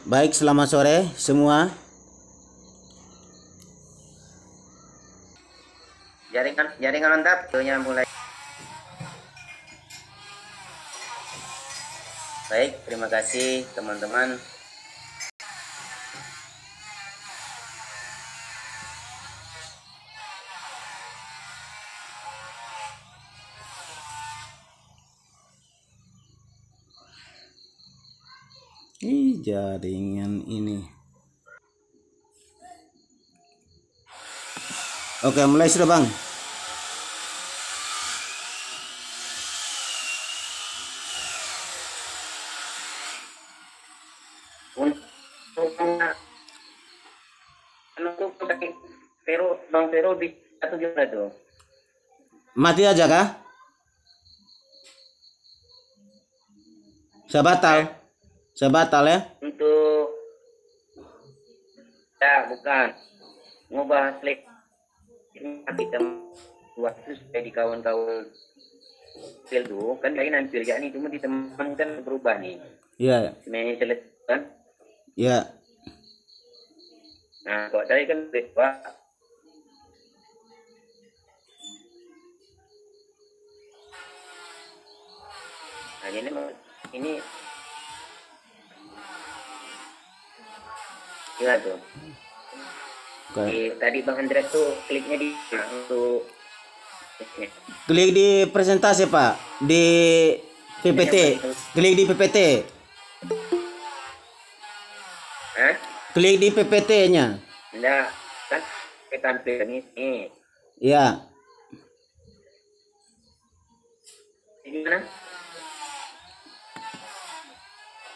Baik, selamat sore semua. Jaringan mantap, videonya mulai. Baik, terima kasih teman-teman. Jaringan ini. Oke, mulai sudah bang. Untuk Bang Vero di satu gimana tuh? Mati aja kah? Saya batal ya. Untuk bukan ngubah slide kita buat terus di kawan-kawan tuh kan lain hampir ya nih, cuma di teman kan berubah nih. Iya. Sebenarnya selesai kan? Iya. Nah, kalau tadi kan berubah. Nah, ini gimana tuh? Tadi Bang Andreas tuh kliknya di untuk klik di presentasi Pak, di PPT. Klik di PPT. Klik di PPT-nya. Enggak, kan tampil ini. Iya. Gimana?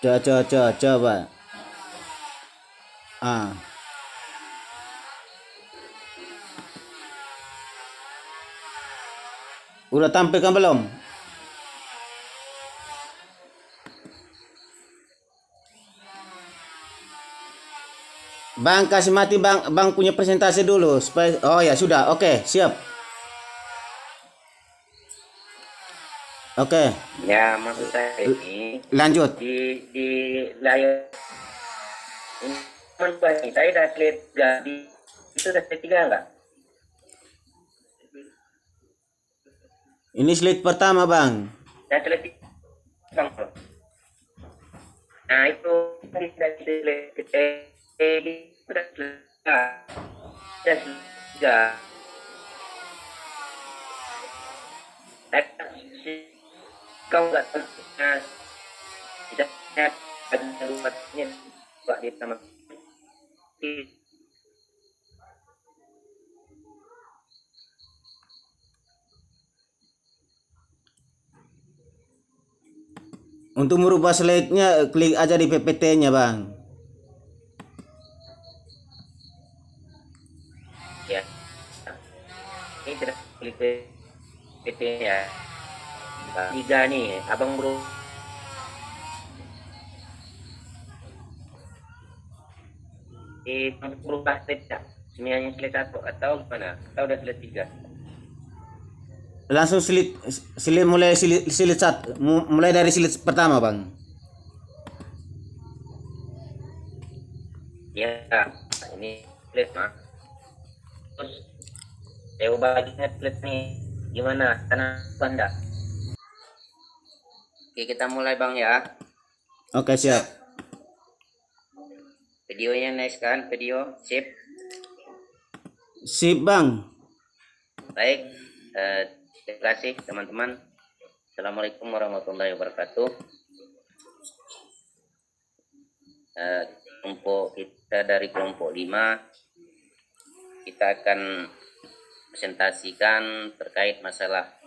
Coba. Udah tampil kan belum? Bang, kasih mati bang. Bang punya presentasi dulu supaya. Oh ya sudah. Oke, siap. Oke. Ya, maksud saya ini lanjut di layar ini saya udah klik jadi itu udah ketiga enggak? Ini slide pertama bang. Saya klik nah itu dari slide udah tiga kau nggak tidak ada luasnya Pak di sama untuk merubah slide-nya klik aja di PPT-nya bang. Ya, ini tidak klik PPT ya. Tiga nih, abang bro. Berubah slide ya? Semuanya slide 1 atau gimana? Atau udah slide 3? Langsung slide mulai slide 1, mulai dari slide pertama bang. Ya, ini slide mah. Terus saya ubah lagi slide nih. Gimana? Karena banda. Oke, kita mulai bang ya. Oke, siap. Videonya nice kan? Video sip. Sip bang. Baik, terima kasih teman-teman. Assalamualaikum warahmatullahi wabarakatuh. Kelompok kita dari kelompok 5, kita akan presentasikan terkait masalah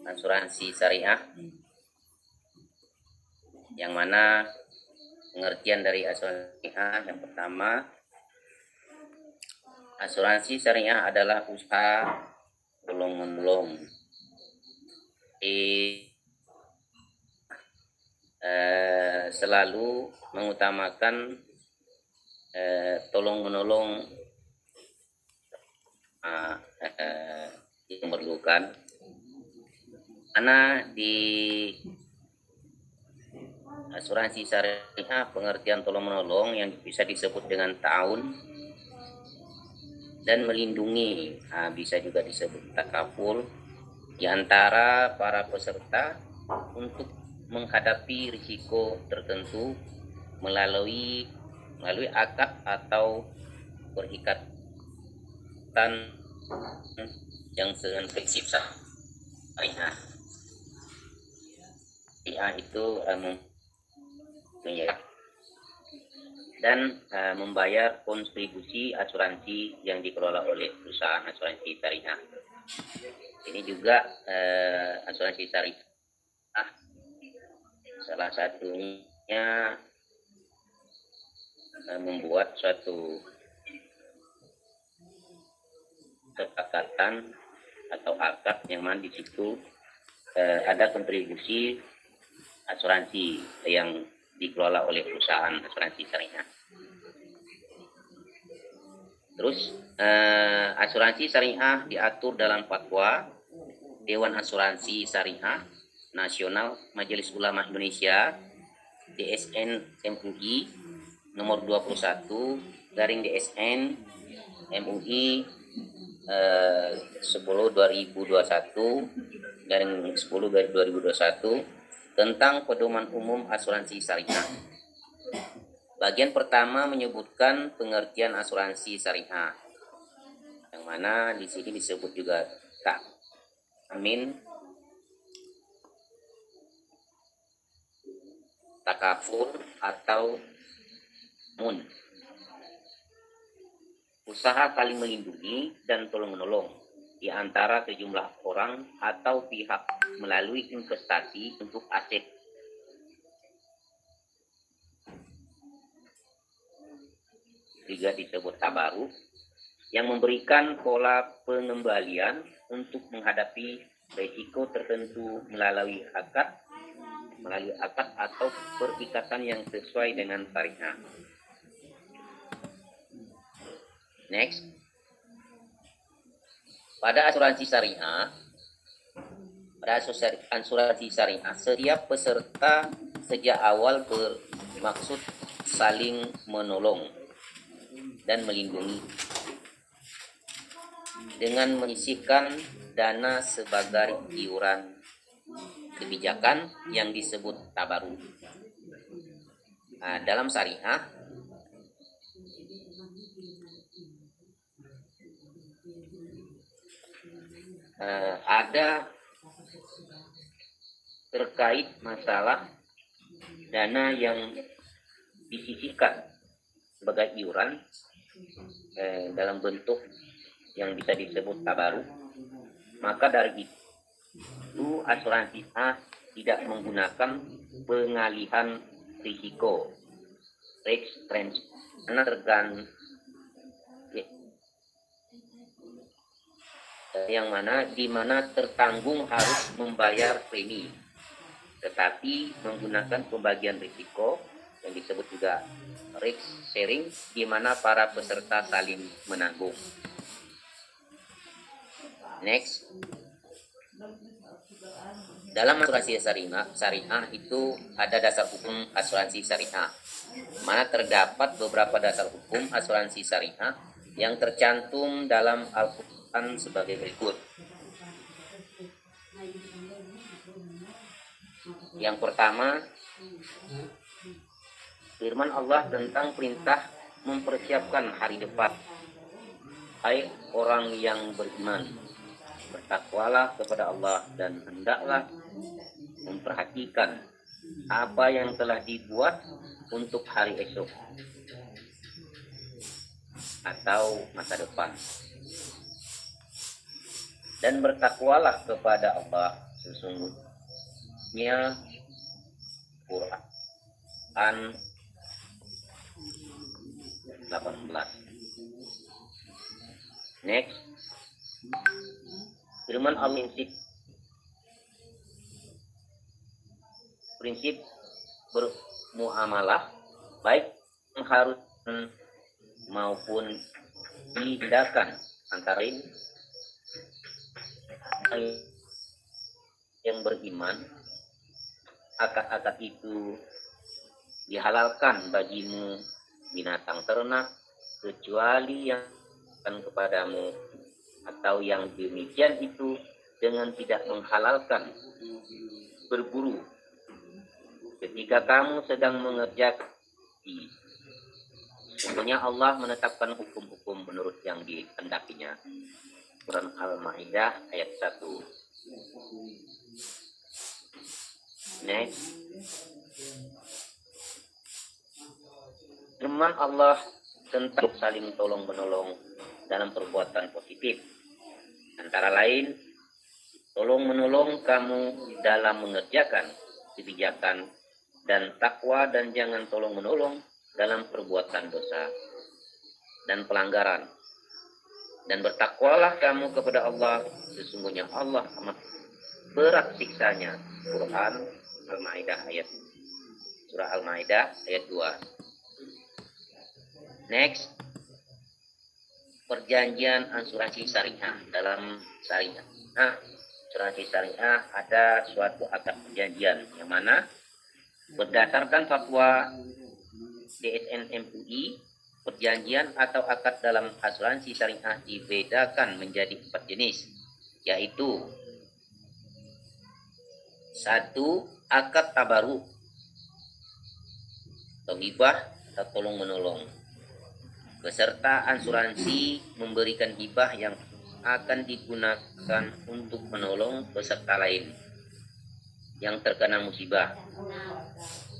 asuransi syariah, yang mana pengertian dari asuransi syariah yang pertama, asuransi syariah adalah usaha tolong-menolong selalu mengutamakan tolong-menolong yang memerlukan, karena di Asuransi syariah pengertian tolong menolong yang bisa disebut dengan ta'awun dan melindungi, bisa juga disebut takaful di antara para peserta untuk menghadapi risiko tertentu melalui akad atau perikatan yang dengan prinsip syariah. Syariah itu dan membayar kontribusi asuransi yang dikelola oleh perusahaan asuransi syariah. Ini juga asuransi syariah salah satunya membuat suatu kesepakatan atau akad yang mana di situ ada kontribusi asuransi yang dikelola oleh perusahaan asuransi syariah. Terus asuransi syariah diatur dalam fatwa Dewan Asuransi Syariah Nasional Majelis Ulama Indonesia DSN MUI nomor 21 garing DSN MUI 10/2021 garing 10/2021 tentang pedoman umum asuransi syariah. Bagian pertama menyebutkan pengertian asuransi syariah, yang mana di sini disebut juga ta'min, takaful atau mun. Usaha saling melindungi dan tolong menolong di antara sejumlah orang atau pihak melalui investasi untuk aset. Juga disebut tabaruk, yang memberikan pola pengembalian untuk menghadapi risiko tertentu melalui akad atau perikatan yang sesuai dengan syariah. Next, pada asuransi syariah, setiap peserta sejak awal bermaksud saling menolong dan melindungi dengan menyisihkan dana sebagai iuran kebijakan yang disebut tabaruk. Dalam syariah ada terkait masalah dana yang disisihkan sebagai iuran dalam bentuk yang bisa disebut tabaruk, maka dari itu asuransi tidak menggunakan pengalihan risiko risk transfer di mana tertanggung harus membayar premi, tetapi menggunakan pembagian risiko yang disebut juga risk sharing, di mana para peserta saling menanggung. Next, dalam asuransi syariah itu ada dasar hukum asuransi syariah, mana terdapat beberapa dasar hukum asuransi syariah yang tercantum dalam Al-Quran sebagai berikut. Yang pertama, firman Allah tentang perintah mempersiapkan hari depan. Hai orang yang beriman, bertakwalah kepada Allah dan hendaklah memperhatikan apa yang telah dibuat untuk hari esok atau masa depan, dan bertakwalah kepada Allah, sesungguhnya Quran 18. Next, firman Allah prinsip bermuamalah baik yang harus maupun tindakan antara yang beriman. Akad-akad itu dihalalkan bagimu binatang ternak kecuali yang akan kepadamu, atau yang demikian itu dengan tidak menghalalkan berburu ketika kamu sedang mengerjakan. Sesungguhnya Allah menetapkan hukum-hukum menurut yang dikehendakinya. Quran Al-Maidah ayat 1. Next. Firman Allah tentang saling tolong menolong dalam perbuatan positif. Antara lain, tolong menolong kamu dalam mengerjakan kebijakan dan takwa, dan jangan tolong menolong dalam perbuatan dosa dan pelanggaran. Dan bertakwalah kamu kepada Allah, sesungguhnya Allah amat berat siksanya. Quran Al-Maidah ayat Surah Al-Maidah ayat 2. Next, perjanjian asuransi syariah dalam syariah. Nah, asuransi syariah ada suatu akad perjanjian yang mana berdasarkan fatwa DSN MUI, perjanjian atau akad dalam asuransi syariah dibedakan menjadi 4 jenis, yaitu 1. Akad tabaruk atau hibah atau tolong menolong. Peserta asuransi memberikan hibah yang akan digunakan untuk menolong peserta lain yang terkena musibah.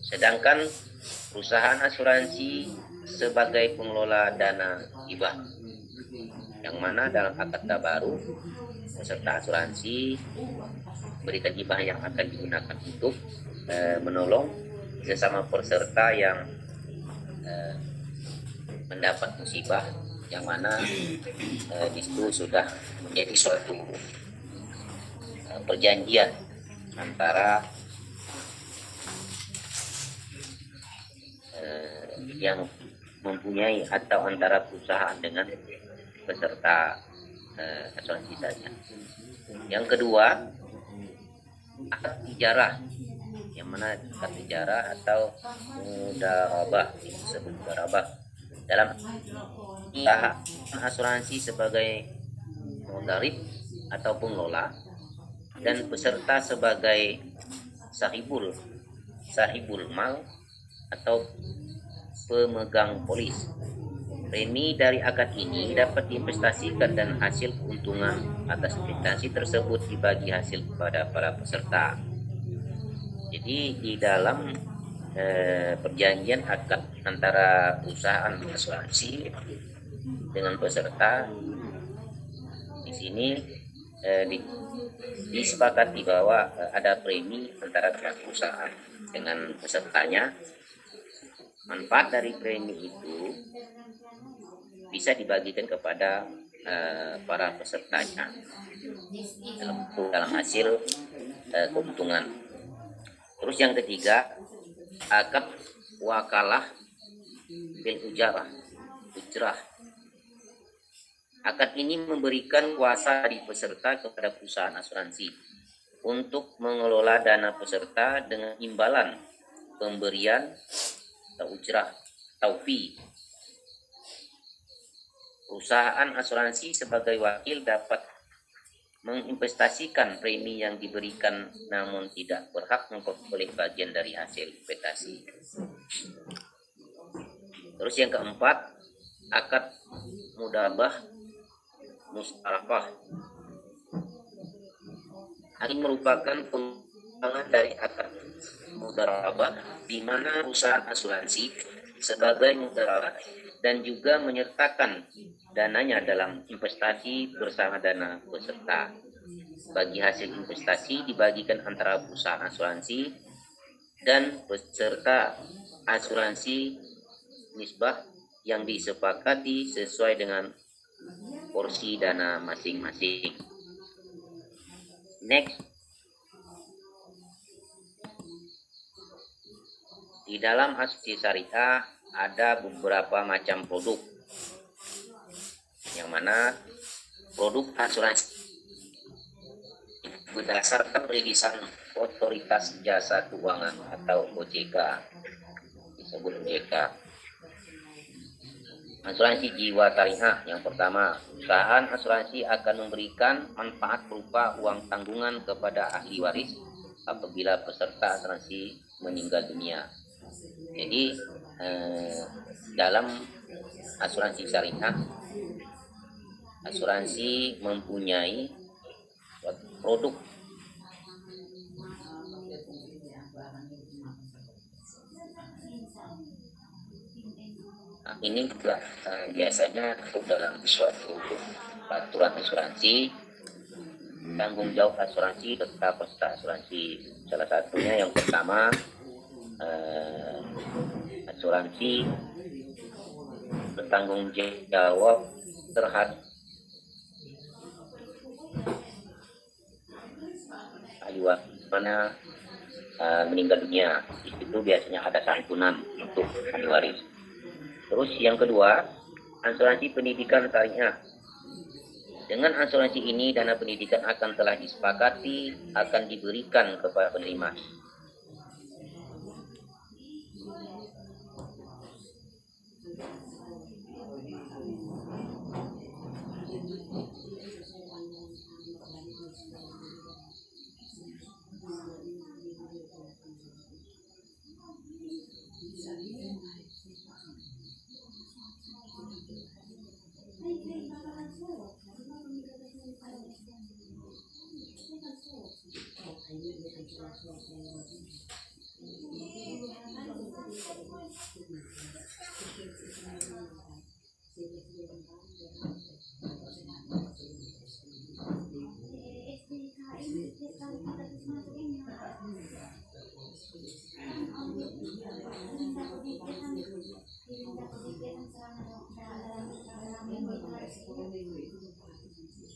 Sedangkan perusahaan asuransi sebagai pengelola dana hibah, yang mana dalam akad tabaruk peserta asuransi berikan hibah yang akan digunakan untuk menolong sesama peserta yang mendapat musibah, yang mana itu sudah menjadi suatu perjanjian antara yang mempunyai atau antara perusahaan dengan peserta asuransi saja. Yang kedua, akad ijarah, yang mana akad ijarah atau mudharabah, disebut mudharabah dalam asuransi sebagai mudarib atau pengelola, dan peserta sebagai sahibul mal atau pemegang polis. Premi dari akad ini dapat diinvestasikan dan hasil keuntungan atas investasi tersebut dibagi hasil kepada para peserta. Jadi di dalam perjanjian akad antara perusahaan asuransi dengan peserta, di sini disepakati bahwa ada premi antara perusahaan dengan pesertanya. Manfaat dari premi itu bisa dibagikan kepada para pesertanya dalam hasil keuntungan. Terus yang ketiga, akad wakalah bil ujrah. Akad ini memberikan kuasa dari peserta kepada perusahaan asuransi untuk mengelola dana peserta dengan imbalan pemberian atau ujrah atau fee. Perusahaan asuransi sebagai wakil dapat menginvestasikan premi yang diberikan, namun tidak berhak memperoleh bagian dari hasil investasi. Terus yang keempat, akad mudharabah musyarakah. Ini merupakan pengembangan dari akad mudharabah, di mana perusahaan asuransi sebagai mudharabah dan juga menyertakan dananya dalam investasi bersama dana peserta. Bagi hasil investasi dibagikan antara perusahaan asuransi dan peserta asuransi nisbah yang disepakati sesuai dengan porsi dana masing-masing. Next, di dalam asuransi syariah ada beberapa macam produk, yang mana produk asuransi berdasarkan rilisan Otoritas Jasa Keuangan atau OJK. Di disebut OJK. Asuransi jiwa syariah yang pertama, perusahaan asuransi akan memberikan manfaat berupa uang tanggungan kepada ahli waris apabila peserta asuransi meninggal dunia. Jadi dalam asuransi syariah, asuransi mempunyai produk ini juga biasanya dalam suatu peraturan asuransi, tanggung jawab asuransi tetap peserta asuransi. Salah satunya yang pertama, asuransi bertanggung jawab terhadap ahli waris mana meninggal dunia. Di situ biasanya ada santunan untuk ahli waris. Terus yang kedua, asuransi pendidikan syariah. Dengan asuransi ini, dana pendidikan akan telah disepakati akan diberikan kepada penerima.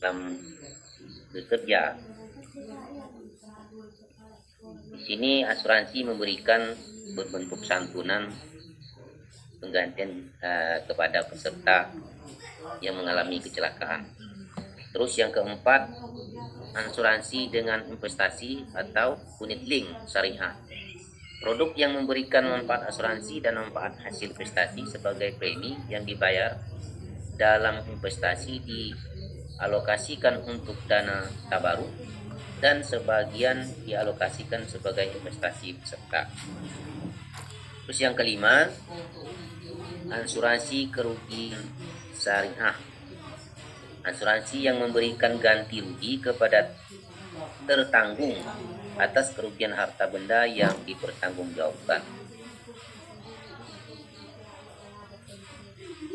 Dalam bekerja, di sini asuransi memberikan berbentuk santunan penggantian kepada peserta yang mengalami kecelakaan. Terus yang keempat, asuransi dengan investasi atau unit link syariah. Produk yang memberikan manfaat asuransi dan manfaat hasil investasi sebagai premi yang dibayar dalam investasi dialokasikan untuk dana tabaruk dan sebagian dialokasikan sebagai investasi peserta. Terus yang kelima, asuransi kerugian syariah. Asuransi yang memberikan ganti rugi kepada tertanggung atas kerugian harta benda yang dipertanggungjawabkan.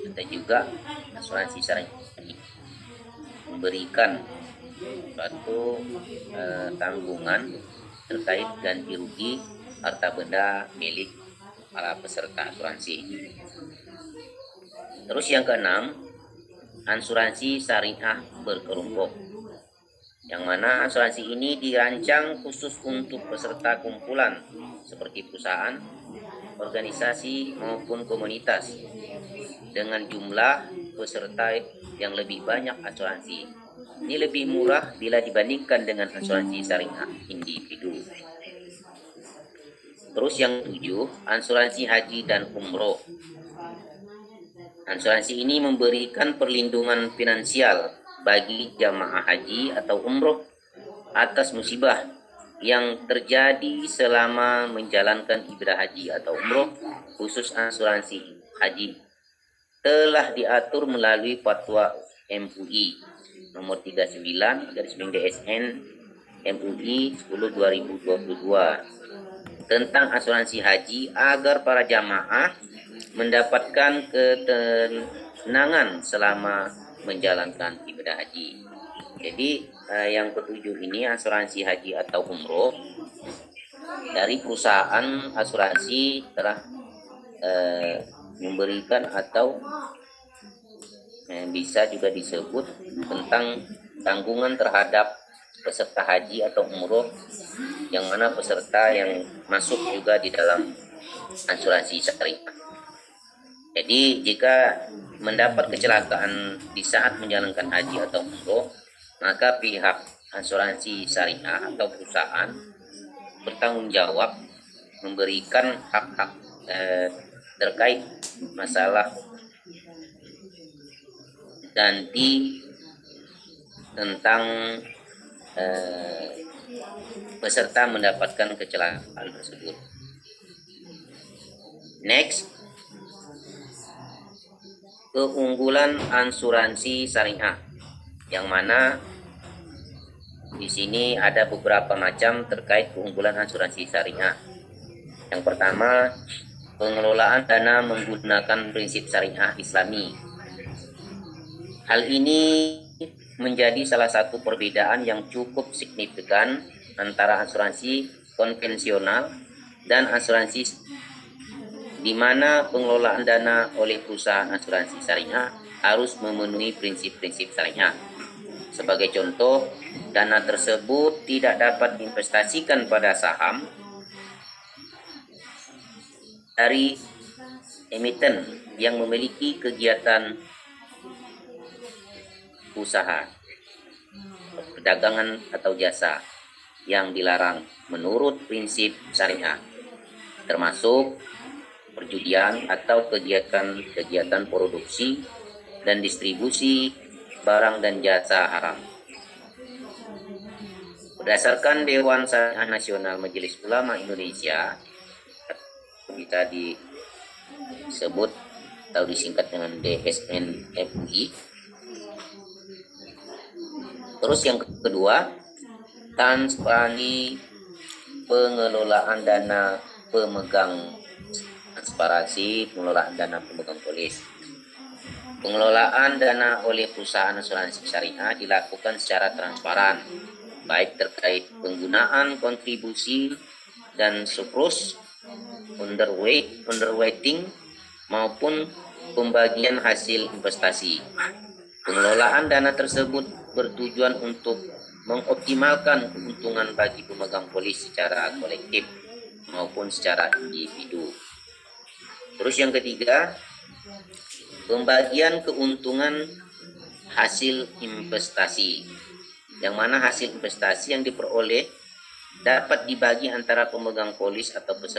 Dan juga asuransi syariah memberikan suatu tanggungan terkait ganti rugi harta benda milik para peserta asuransi. Terus yang keenam, asuransi syariah berkelompok, yang mana asuransi ini dirancang khusus untuk peserta kumpulan seperti perusahaan, organisasi maupun komunitas dengan jumlah peserta yang lebih banyak asuransi. Ini lebih murah bila dibandingkan dengan asuransi syariah individu. Terus yang ketujuh, asuransi haji dan umroh. Asuransi ini memberikan perlindungan finansial bagi jamaah haji atau umroh atas musibah yang terjadi selama menjalankan ibadah haji atau umroh. Khusus asuransi haji telah diatur melalui fatwa MUI nomor 39 DSN MUI 10/2022 tentang asuransi haji agar para jamaah mendapatkan ketenangan selama menjalankan ibadah haji. Jadi yang ketujuh ini asuransi haji atau umroh dari perusahaan asuransi telah memberikan atau bisa juga disebut tentang tanggungan terhadap peserta haji atau umroh, yang mana peserta yang masuk juga di dalam asuransi syariah. Jadi jika mendapat kecelakaan di saat menjalankan haji atau umroh, maka pihak asuransi syariah atau perusahaan bertanggung jawab memberikan hak-hak terkait masalah ganti tentang peserta mendapatkan kecelakaan tersebut. Next, keunggulan asuransi syariah, yang mana di sini ada beberapa macam terkait keunggulan asuransi syariah. Yang pertama, pengelolaan dana menggunakan prinsip syariah Islami. Hal ini menjadi salah satu perbedaan yang cukup signifikan antara asuransi konvensional dan asuransi di mana pengelolaan dana oleh perusahaan asuransi syariah harus memenuhi prinsip-prinsip syariah. Sebagai contoh, dana tersebut tidak dapat diinvestasikan pada saham dari emiten yang memiliki kegiatan usaha, perdagangan atau jasa yang dilarang menurut prinsip syariah, termasuk perjudian atau kegiatan produksi dan distribusi barang dan jasa haram. Berdasarkan Dewan Syariah Nasional Majelis Ulama Indonesia, kita disebut atau disingkat dengan DSN MUI. Terus yang kedua, transparansi pengelolaan dana pemegang pengelolaan dana pemegang polis. Pengelolaan dana oleh perusahaan asuransi syariah dilakukan secara transparan, baik terkait penggunaan kontribusi dan surplus, underweighting maupun pembagian hasil investasi. Pengelolaan dana tersebut bertujuan untuk mengoptimalkan keuntungan bagi pemegang polis secara kolektif maupun secara individu. Terus yang ketiga, pembagian keuntungan hasil investasi, yang mana hasil investasi yang diperoleh dapat dibagi antara pemegang polis atau peserta